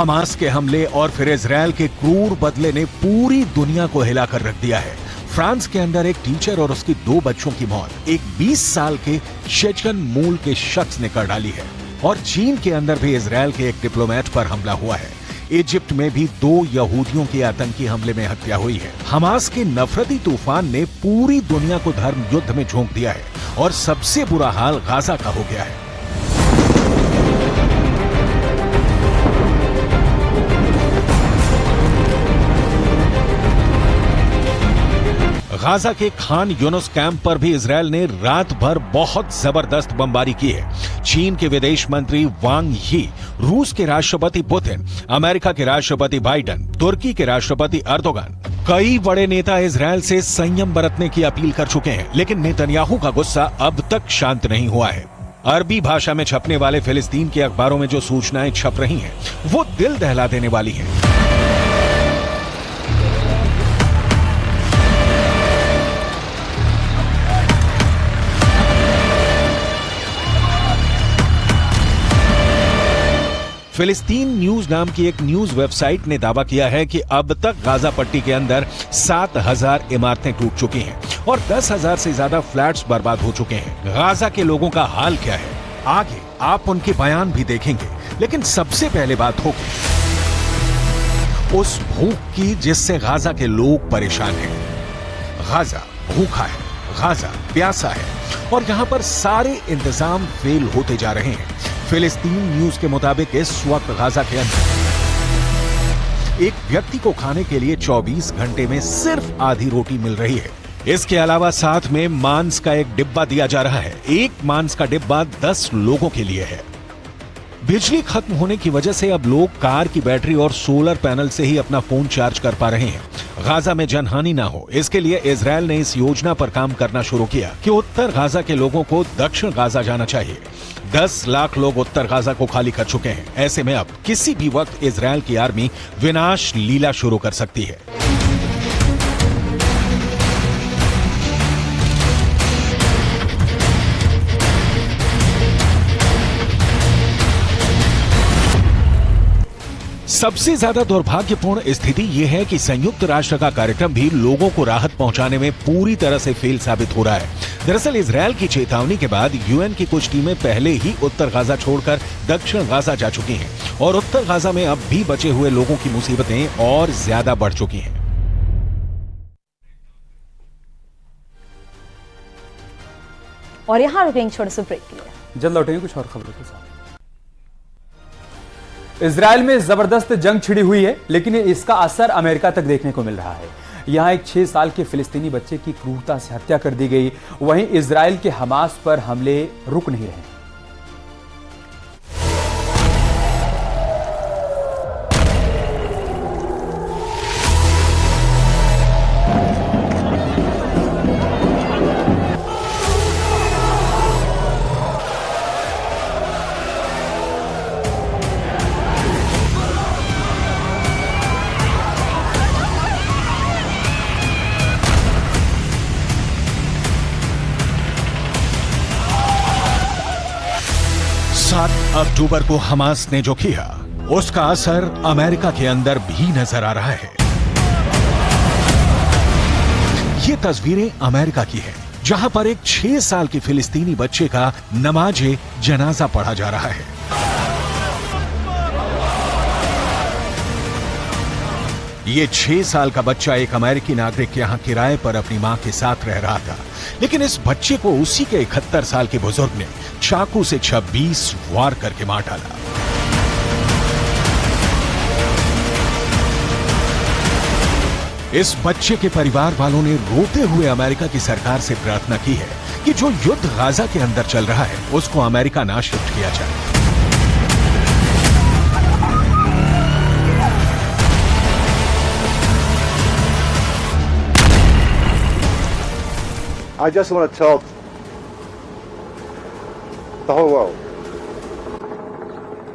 Hamas के हमले और फिर इजरायल के क्रूर बदले ने पूरी दुनिया को हिलाकर रख दिया है। फ्रांस के अंदर एक टीचर और उसकी 2 बच्चों की मौत एक 20 साल के चेचन मूल के शख्स ने कर डाली है। और चीन के अंदर भी इजरायल के एक डिप्लोमेट पर हमला हुआ है। इजिप्ट में भी 2 यहूदियों के आतंकी हमले में हत्या हुई है। हमास के नफरती तूफान ने पूरी दुनिया को धर्म युद्ध में झोंक दिया है और सबसे बुरा हाल गाजा का हो गया है। गाजा के खान यूनुस कैंप पर भी इजरायल ने रात भर बहुत जबरदस्त बमबारी की है। चीन के विदेश मंत्री वांग यी, रूस के राष्ट्रपति पुतिन, अमेरिका के राष्ट्रपति बाइडेन, तुर्की के राष्ट्रपति अर्दोगान, कई बड़े नेता इजरायल से संयम बरतने की अपील कर चुके हैं, लेकिन नेतन्याहू का गुस्सा अब तक शांत नहीं हुआ है। अरबी भाषा में छपने वाले फिलिस्तीन के अखबारों में जो सूचनाएं छप रही हैं, वो दिल दहला देने वाली हैं। फिलिस्तीन न्यूज नाम की एक न्यूज वेबसाइट ने दावा किया है कि अब तक गाजा पट्टी के अंदर 7,000 इमारतें टूट चुकी हैं और 10,000 से ज्यादा फ्लैट्स बर्बाद हो चुके हैं। गाजा के लोगों का हाल क्या है, आगे आप उनके बयान भी देखेंगे, लेकिन सबसे पहले बात होगी उस भूख की जिससे गाजा के लोग परेशान हैं। गाजा भूखा है, गाजा प्यासा है और यहां पर सारे इंतजाम फेल होते जा रहे हैं। फिलिस्तीन न्यूज के मुताबिक इस वक्त गाजा के अंदर एक व्यक्ति को खाने के लिए 24 घंटे में सिर्फ आधी रोटी मिल रही है। इसके अलावा साथ में मांस का एक डिब्बा दिया जा रहा है। एक मांस का डिब्बा 10 लोगों के लिए है। बिजली खत्म होने की वजह से अब लोग कार की बैटरी और सोलर पैनल से ही अपना फोन चार्ज कर पा रहे हैं। गाजा में जनहानि ना हो, इसके लिए इजरायल ने इस योजना पर काम करना शुरू किया कि उत्तर गाजा के लोगों को दक्षिण गाजा जाना चाहिए। 10 लाख लोग उत्तर गाजा को खाली कर चुके हैं। ऐसे में अब किसी भी वक्त इजरायल की आर्मी विनाश लीला शुरू कर सकती है। सबसे ज्यादा दुर्भाग्यपूर्ण स्थिति यह है कि संयुक्त राष्ट्र का कार्यक्रम भी लोगों को राहत पहुंचाने में पूरी तरह से फेल साबित हो रहा है। दरअसल इजरायल की चेतावनी के बाद यूएन की कुछ टीमें पहले ही उत्तर गाजा छोड़कर दक्षिण गाजा जा चुकी हैं और उत्तर गाजा में अब भी बचे हुए लोगों की मुसीबतें और ज्यादा बढ़ चुकी हैं। और यहां रुकेंगे छोटे से ब्रेक के लिए, जल्द लौटेंगे कुछ और खबरों के साथ। इजरायल में जबरदस्त जंग छिड़ी हुई है, लेकिन इसका असर अमेरिका तक देखने को मिल रहा है। यहां एक 6 साल के फिलिस्तीनी बच्चे की क्रूरता से हत्या कर दी गई। वहीं इजरायल के हमास पर हमले रुक नहीं रहे। अक्टूबर को हमास ने जो किया, उसका असर अमेरिका के अंदर भी नजर आ रहा है। ये तस्वीरें अमेरिका की हैं, जहां पर एक 6 साल के फिलिस्तीनी बच्चे का नमाजे जनाजा पढ़ा जा रहा है। ये 6 साल का बच्चा एक अमेरिकी नागरिक यहां किराए पर अपनी मां के साथ रह रहा था, लेकिन इस बच्चे को उसी के 71 साल के बुजुर्ग ने चाकू से 26 वार करके मार डाला। इस बच्चे के परिवार वालों ने रोते हुए अमेरिका की सरकार से प्रार्थना की है कि जो युद्ध गाजा के अंदर चल रहा है, उसको अमेरिका ना शिफ्ट किया जाए। I just want to tell the whole world